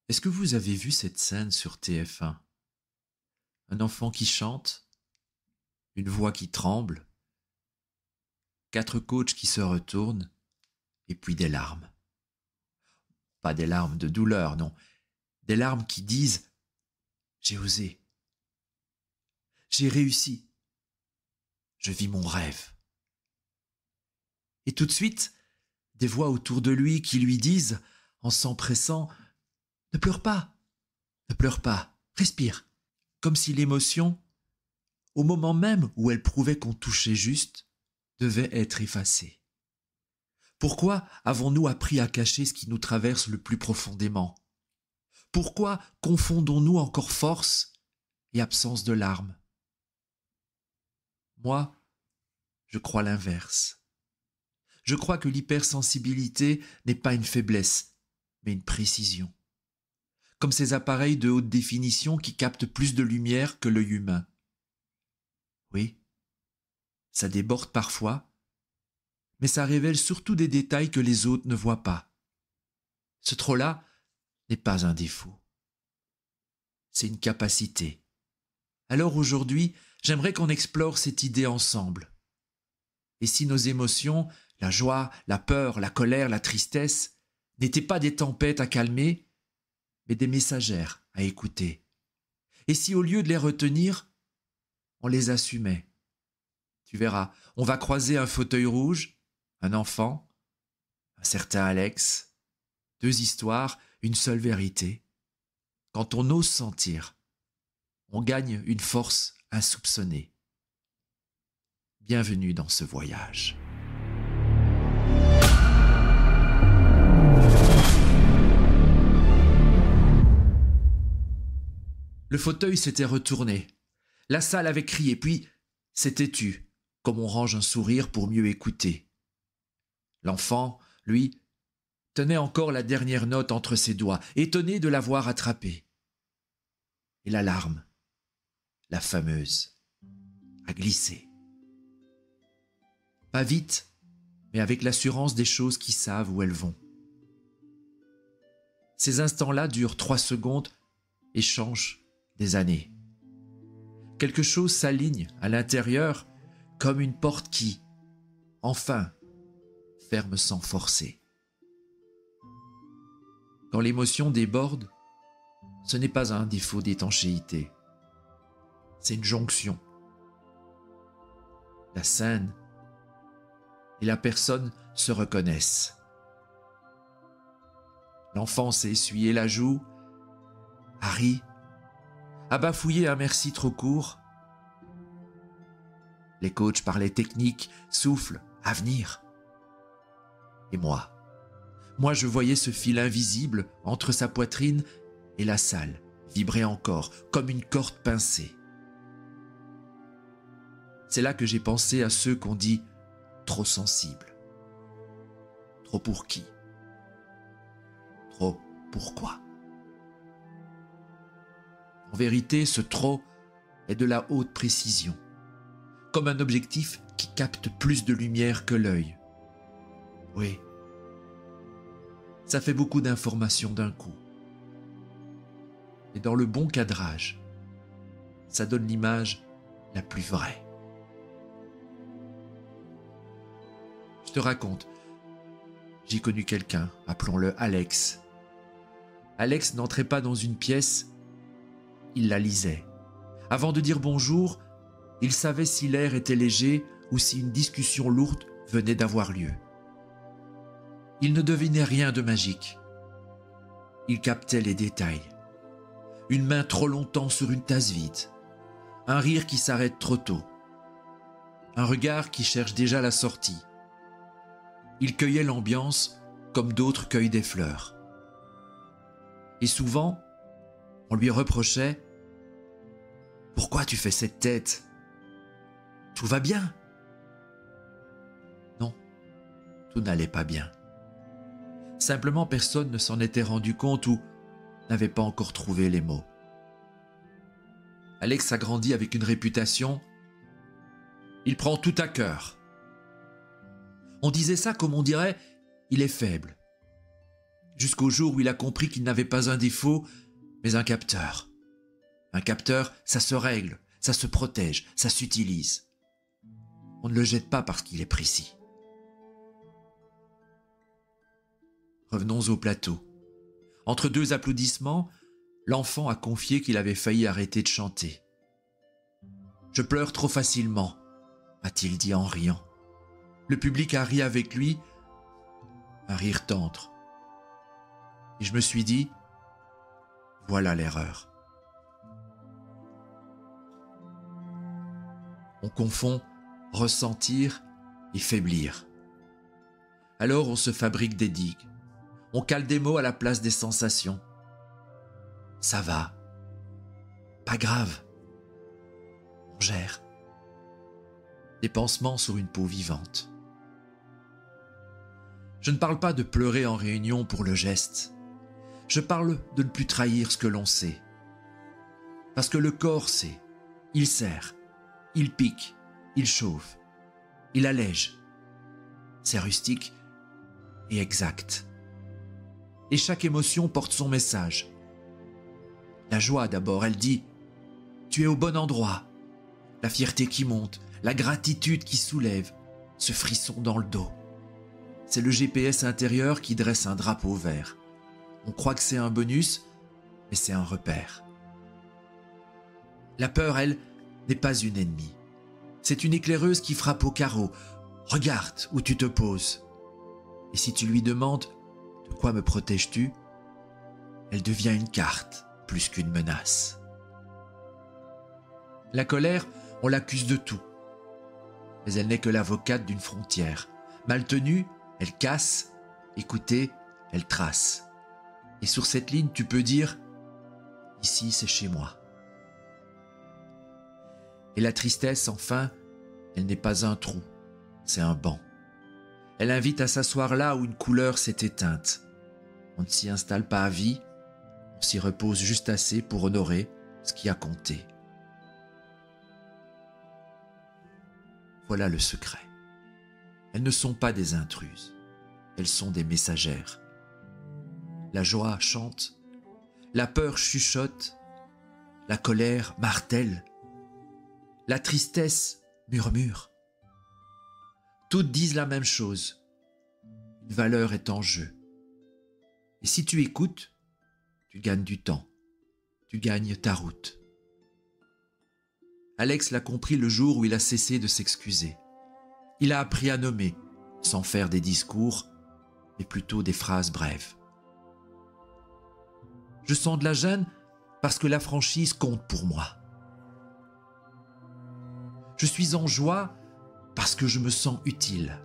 Est-ce que vous avez vu cette scène sur TF1? Un enfant qui chante, une voix qui tremble, 4 coachs qui se retournent, et puis des larmes. Pas des larmes de douleur, non. Des larmes qui disent « J'ai osé, j'ai réussi, je vis mon rêve ». Et tout de suite, des voix autour de lui qui lui disent, en s'empressant « Ne pleure pas, ne pleure pas, respire ». Comme si l'émotion, au moment même où elle prouvait qu'on touchait juste, devait être effacée. Pourquoi avons-nous appris à cacher ce qui nous traverse le plus profondément? Pourquoi confondons-nous encore force et absence de larmes? Moi, je crois l'inverse. Je crois que l'hypersensibilité n'est pas une faiblesse, mais une précision. Comme ces appareils de haute définition qui captent plus de lumière que l'œil humain. Oui, ça déborde parfois, mais ça révèle surtout des détails que les autres ne voient pas. Ce trop-là n'est pas un défaut. C'est une capacité. Alors aujourd'hui, j'aimerais qu'on explore cette idée ensemble. Et si nos émotions, la joie, la peur, la colère, la tristesse, n'étaient pas des tempêtes à calmer, mais des messagères à écouter. Et si au lieu de les retenir, on les assumait? Tu verras, on va croiser un fauteuil rouge, un enfant, un certain Alex, 2 histoires, une seule vérité. Quand on ose sentir, on gagne une force insoupçonnée. Bienvenue dans ce voyage. Le fauteuil s'était retourné. La salle avait crié, puis s'était tue, comme on range un sourire pour mieux écouter. L'enfant, lui, tenait encore la dernière note entre ses doigts, étonné de l'avoir attrapée. Et l'alarme, la fameuse, a glissé. Pas vite, mais avec l'assurance des choses qui savent où elles vont. Ces instants-là durent 3 secondes et changent des années. Quelque chose s'aligne à l'intérieur comme une porte qui, enfin, ferme sans forcer. Quand l'émotion déborde, ce n'est pas un défaut d'étanchéité, c'est une jonction. La scène et la personne se reconnaissent. L'enfant s'est essuyé la joue, a ri, a bafouillé un merci trop court. Les coachs parlaient technique, souffle, avenir. Et moi, je voyais ce fil invisible entre sa poitrine et la salle, vibrer encore, comme une corde pincée. C'est là que j'ai pensé à ceux qu'on dit trop sensibles. Trop pour qui? Trop pourquoi? En vérité, ce trop est de la haute précision, comme un objectif qui capte plus de lumière que l'œil. Oui, ça fait beaucoup d'informations d'un coup. Et dans le bon cadrage, ça donne l'image la plus vraie. Je te raconte, j'ai connu quelqu'un, appelons-le Alex. Alex n'entrait pas dans une pièce, il la lisait. Avant de dire bonjour, il savait si l'air était léger ou si une discussion lourde venait d'avoir lieu. Il ne devinait rien de magique. Il captait les détails. Une main trop longtemps sur une tasse vide. Un rire qui s'arrête trop tôt. Un regard qui cherche déjà la sortie. Il cueillait l'ambiance comme d'autres cueillent des fleurs. Et souvent, on lui reprochait « Pourquoi tu fais cette tête? Tout va bien ?» Non, tout n'allait pas bien. Simplement, personne ne s'en était rendu compte ou n'avait pas encore trouvé les mots. Alex a grandi avec une réputation. Il prend tout à cœur. On disait ça comme on dirait, il est faible. jusqu'au jour où il a compris qu'il n'avait pas un défaut, mais un capteur. Un capteur, ça se règle, ça se protège, ça s'utilise. On ne le jette pas parce qu'il est précis. Revenons au plateau. Entre deux applaudissements, l'enfant a confié qu'il avait failli arrêter de chanter. « Je pleure trop facilement », a-t-il dit en riant. Le public a ri avec lui, un rire tendre. Et je me suis dit, voilà l'erreur. On confond ressentir et faiblir. Alors on se fabrique des digues. On cale des mots à la place des sensations. Ça va. Pas grave. On gère. Des pansements sur une peau vivante. Je ne parle pas de pleurer en réunion pour le geste. Je parle de ne plus trahir ce que l'on sait. Parce que le corps sait. Il serre. Il pique. Il chauffe. Il allège. C'est rustique et exact. Et chaque émotion porte son message. La joie d'abord, elle dit « Tu es au bon endroit ». La fierté qui monte, la gratitude qui soulève, ce frisson dans le dos. C'est le GPS intérieur qui dresse un drapeau vert. On croit que c'est un bonus, mais c'est un repère. La peur, elle, n'est pas une ennemie. C'est une éclaireuse qui frappe au carreau. Regarde où tu te poses. Et si tu lui demandes « De quoi me protèges-tu ?», elle devient une carte plus qu'une menace. La colère, on l'accuse de tout. Mais elle n'est que l'avocate d'une frontière. Mal tenue, elle casse. Écoutée, elle trace. Et sur cette ligne, tu peux dire « Ici, c'est chez moi ». Et la tristesse, enfin, elle n'est pas un trou, c'est un banc. Elle invite à s'asseoir là où une couleur s'est éteinte. On ne s'y installe pas à vie, on s'y repose juste assez pour honorer ce qui a compté. Voilà le secret. Elles ne sont pas des intruses, elles sont des messagères. La joie chante, la peur chuchote, la colère martèle, la tristesse murmure. Toutes disent la même chose. Une valeur est en jeu. Et si tu écoutes, tu gagnes du temps. Tu gagnes ta route. Alex l'a compris le jour où il a cessé de s'excuser. Il a appris à nommer, sans faire des discours, mais plutôt des phrases brèves. Je sens de la gêne parce que la franchise compte pour moi. Je suis en joie parce que je me sens utile.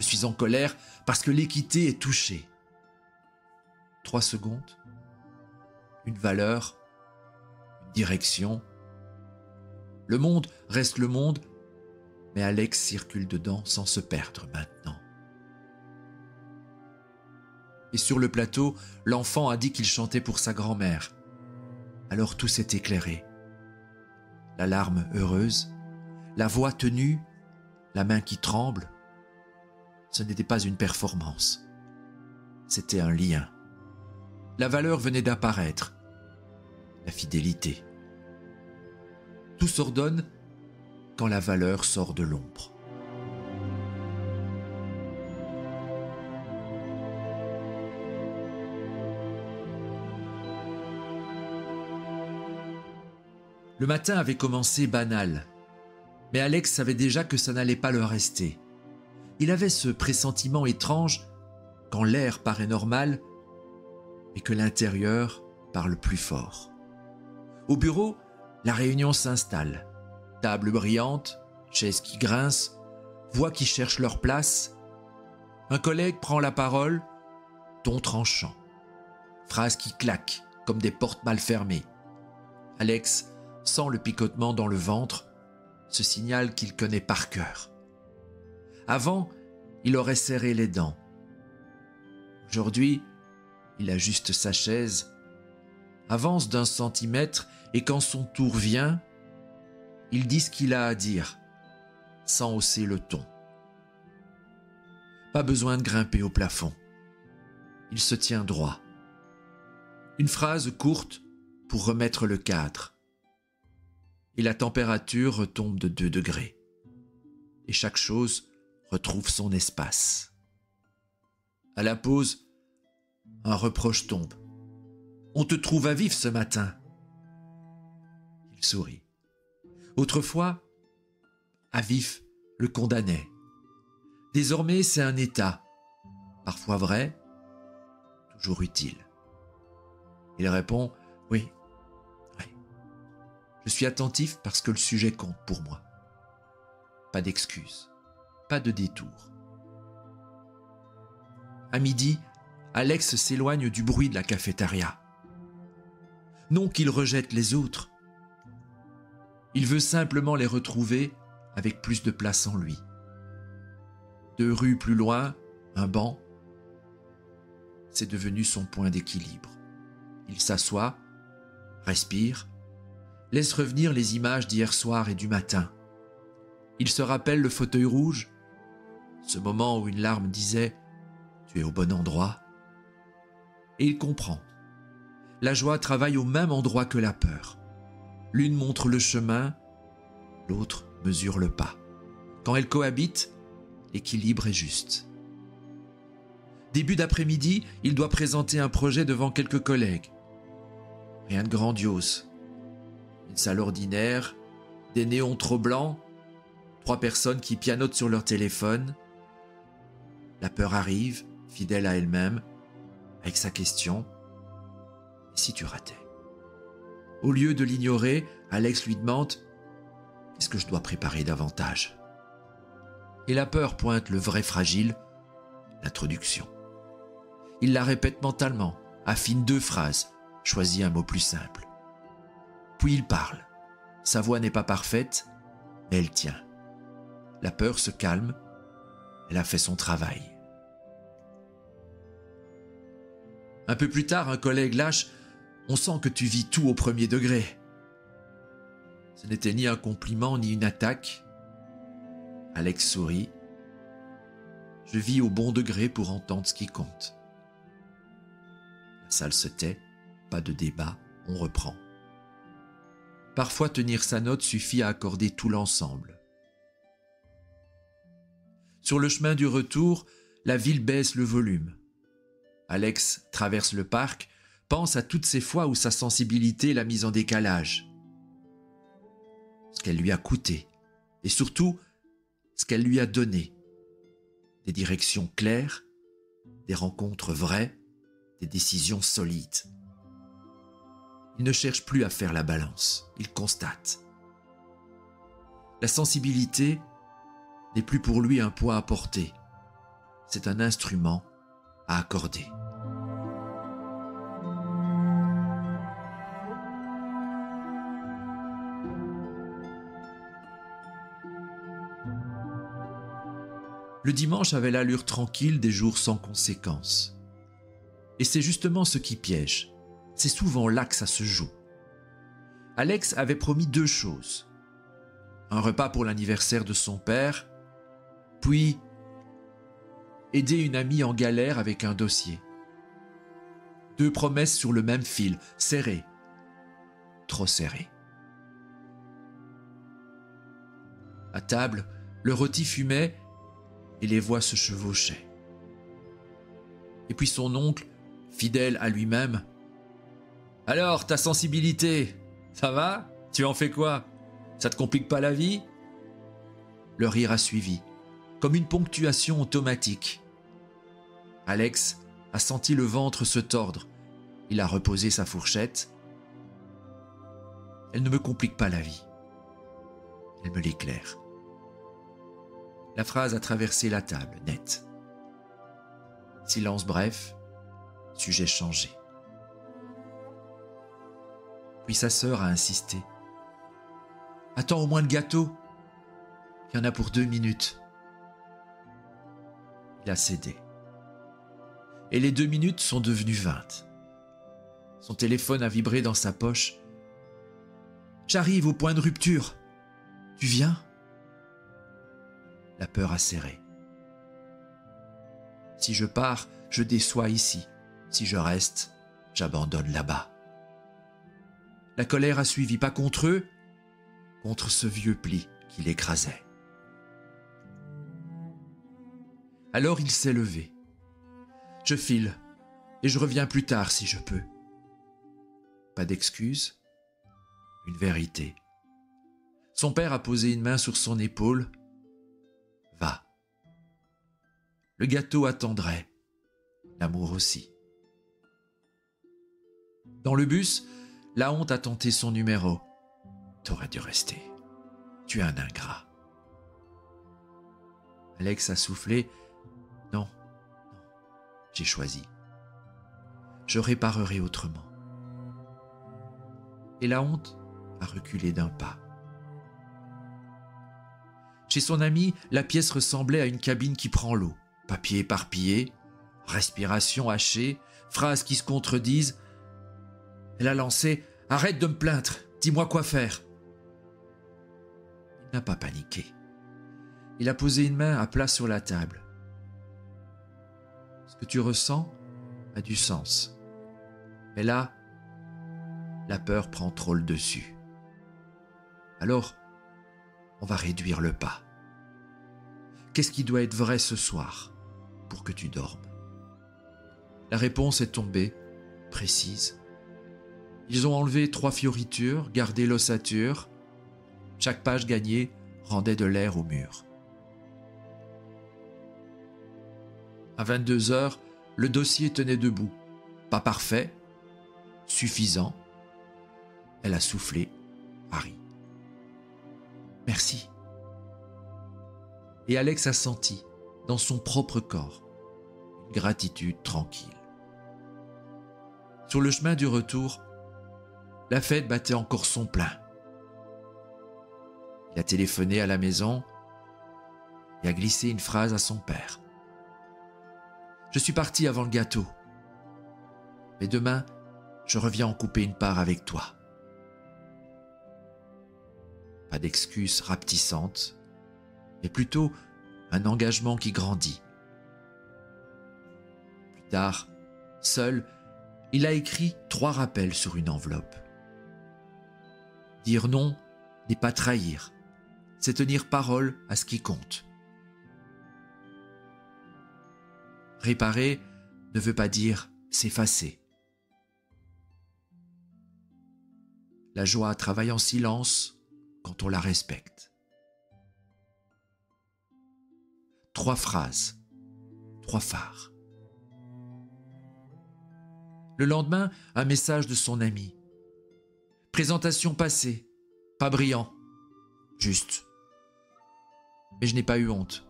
Je suis en colère parce que l'équité est touchée. 3 secondes, une valeur, une direction. Le monde reste le monde, mais Alex circule dedans sans se perdre maintenant. Et sur le plateau, l'enfant a dit qu'il chantait pour sa grand-mère. Alors tout s'est éclairé. La larme heureuse, la voix tenue, la main qui tremble. Ce n'était pas une performance. C'était un lien. La valeur venait d'apparaître. La fidélité. Tout s'ordonne quand la valeur sort de l'ombre. Le matin avait commencé banal, mais Alex savait déjà que ça n'allait pas le rester. Il avait ce pressentiment étrange quand l'air paraît normal et que l'intérieur parle plus fort. Au bureau, la réunion s'installe. Table brillante, chaises qui grincent, voix qui cherchent leur place. Un collègue prend la parole, ton tranchant. Phrases qui claquent comme des portes mal fermées. Alex sent le picotement dans le ventre, ce signal qu'il connaît par cœur. Avant, il aurait serré les dents. Aujourd'hui, il ajuste sa chaise, avance d'1 centimètre et quand son tour vient, il dit ce qu'il a à dire, sans hausser le ton. Pas besoin de grimper au plafond. il se tient droit. Une phrase courte pour remettre le cadre. Et la température retombe de 2 degrés. Et chaque chose retrouve son espace. À la pause, un reproche tombe. « On te trouve à vif ce matin. » Il sourit. Autrefois, à vif le condamnait. Désormais, c'est un état, parfois vrai, toujours utile. Il répond « Oui, oui. Je suis attentif parce que le sujet compte pour moi. Pas d'excuses, pas de détour. » À midi, Alex s'éloigne du bruit de la cafétéria. Non qu'il rejette les autres. Il veut simplement les retrouver avec plus de place en lui. 2 rues plus loin, un banc. C'est devenu son point d'équilibre. Il s'assoit, respire, laisse revenir les images d'hier soir et du matin. Il se rappelle le fauteuil rouge, ce moment où une larme disait « Tu es au bon endroit ». Et il comprend. La joie travaille au même endroit que la peur. L'une montre le chemin, l'autre mesure le pas. Quand elles cohabitent, l'équilibre est juste. Début d'après-midi, il doit présenter un projet devant quelques collègues. Rien de grandiose. Une salle ordinaire, des néons trop blancs, 3 personnes qui pianotent sur leur téléphone. La peur arrive, fidèle à elle-même, avec sa question « Et si tu ratais ?» Au lieu de l'ignorer, Alex lui demande « Qu'est-ce que je dois préparer davantage ?» Et la peur pointe le vrai fragile, l'introduction. Il la répète mentalement, affine 2 phrases, choisit un mot plus simple. Puis il parle. Sa voix n'est pas parfaite, mais elle tient. La peur se calme, elle a fait son travail. Un peu plus tard, un collègue lâche « On sent que tu vis tout au premier degré ». Ce n'était ni un compliment ni une attaque. Alex sourit. Je vis au bon degré pour entendre ce qui compte. La salle se tait, pas de débat, on reprend. Parfois, tenir sa note suffit à accorder tout l'ensemble. Sur le chemin du retour, la ville baisse le volume. Alex traverse le parc, pense à toutes ces fois où sa sensibilité l'a mise en décalage. Ce qu'elle lui a coûté, et surtout, ce qu'elle lui a donné. Des directions claires, des rencontres vraies, des décisions solides. Il ne cherche plus à faire la balance, il constate. La sensibilité n'est plus pour lui un poids à porter, c'est un instrument à accorder. Le dimanche avait l'allure tranquille des jours sans conséquences. Et c'est justement ce qui piège. C'est souvent là que ça se joue. Alex avait promis 2 choses. Un repas pour l'anniversaire de son père, puis aider une amie en galère avec un dossier. 2 promesses sur le même fil, serrées. Trop serrées. À table, le rôti fumait et les voix se chevauchaient. Et puis son oncle, fidèle à lui-même. « Alors, ta sensibilité, ça va? Tu en fais quoi? Ça te complique pas la vie ?» Le rire a suivi, comme une ponctuation automatique. Alex a senti le ventre se tordre. Il a reposé sa fourchette. Elle ne me complique pas la vie. Elle me l'éclaire. La phrase a traversé la table, net. Silence bref, sujet changé. Puis sa sœur a insisté. « Attends au moins le gâteau. Il y en a pour 2 minutes. » Il a cédé. Et les 2 minutes sont devenues 20. Son téléphone a vibré dans sa poche. « J'arrive au point de rupture. Tu viens ?» La peur a serré. « Si je pars, je déçois ici. Si je reste, j'abandonne là-bas. La colère a suivi, pas contre eux, contre ce vieux pli qui l'écrasait. Alors il s'est levé. Je file, et je reviens plus tard si je peux. Pas d'excuse, une vérité. Son père a posé une main sur son épaule. Va. Le gâteau attendrait, l'amour aussi. Dans le bus, la honte a tenté son numéro. T'aurais dû rester. Tu es un ingrat. Alex a soufflé. Non, j'ai choisi. Je réparerai autrement. Et la honte a reculé d'un pas. Chez son ami, la pièce ressemblait à une cabine qui prend l'eau. Papier éparpillé, respiration hachée, phrases qui se contredisent. Elle a lancé « Arrête de me plaindre, dis-moi quoi faire !» Il n'a pas paniqué. Il a posé une main à plat sur la table. Ce que tu ressens a du sens. Mais là, la peur prend trop le dessus. Alors, on va réduire le pas. Qu'est-ce qui doit être vrai ce soir pour que tu dormes? La réponse est tombée, précise. Ils ont enlevé 3 fioritures, gardé l'ossature. Chaque page gagnée rendait de l'air au mur. À 22h, le dossier tenait debout. Pas parfait, suffisant. Elle a soufflé, Harry. Merci. Et Alex a senti, dans son propre corps, une gratitude tranquille. Sur le chemin du retour, la fête battait encore son plein. Il a téléphoné à la maison et a glissé une phrase à son père. Je suis parti avant le gâteau. Mais demain, je reviens en couper une part avec toi. Pas d'excuses rapetissantes, mais plutôt un engagement qui grandit. Plus tard, seul, il a écrit 3 rappels sur une enveloppe. Dire non n'est pas trahir, c'est tenir parole à ce qui compte. Réparer ne veut pas dire s'effacer. La joie travaille en silence quand on la respecte. 3 phrases, 3 phares. Le lendemain, un message de son ami. Présentation passée, pas brillant, juste. Mais je n'ai pas eu honte.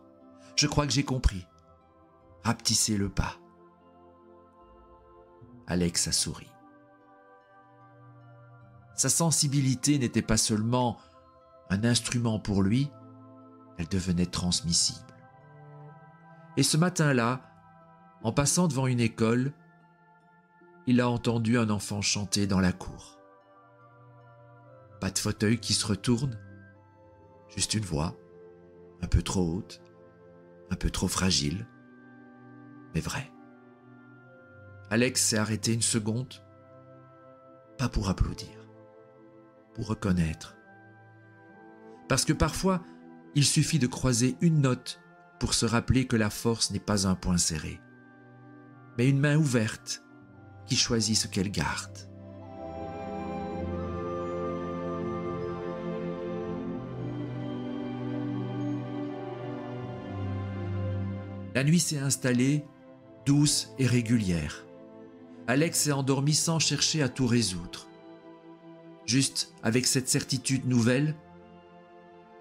Je crois que j'ai compris. Rapetissez le pas. Alex a souri. Sa sensibilité n'était pas seulement un instrument pour lui, elle devenait transmissible. Et ce matin-là, en passant devant une école, il a entendu un enfant chanter dans la cour. Pas de fauteuil qui se retourne, juste une voix, un peu trop haute, un peu trop fragile, mais vrai. Alex s'est arrêté une seconde, pas pour applaudir, pour reconnaître. Parce que parfois, il suffit de croiser une note pour se rappeler que la force n'est pas un poing serré, mais une main ouverte qui choisit ce qu'elle garde. La nuit s'est installée, douce et régulière. Alex s'est endormi sans chercher à tout résoudre. Juste avec cette certitude nouvelle,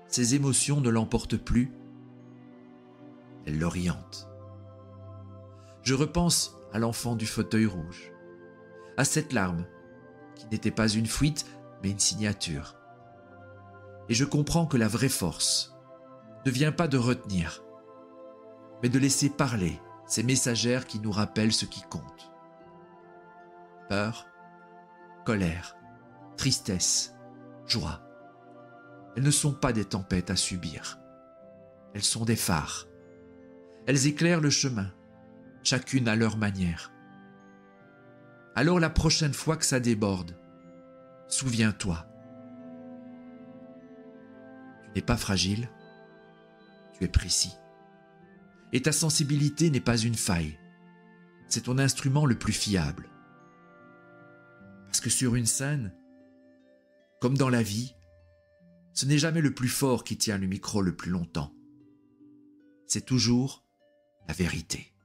ses émotions ne l'emportent plus, elles l'orientent. Je repense à l'enfant du fauteuil rouge, à cette larme qui n'était pas une fuite mais une signature. Et je comprends que la vraie force ne vient pas de retenir, mais de laisser parler ces messagères qui nous rappellent ce qui compte. Peur, colère, tristesse, joie. Elles ne sont pas des tempêtes à subir. Elles sont des phares. Elles éclairent le chemin, chacune à leur manière. Alors la prochaine fois que ça déborde, souviens-toi, tu n'es pas fragile, tu es précis. Et ta sensibilité n'est pas une faille, c'est ton instrument le plus fiable. Parce que sur une scène, comme dans la vie, ce n'est jamais le plus fort qui tient le micro le plus longtemps. C'est toujours la vérité.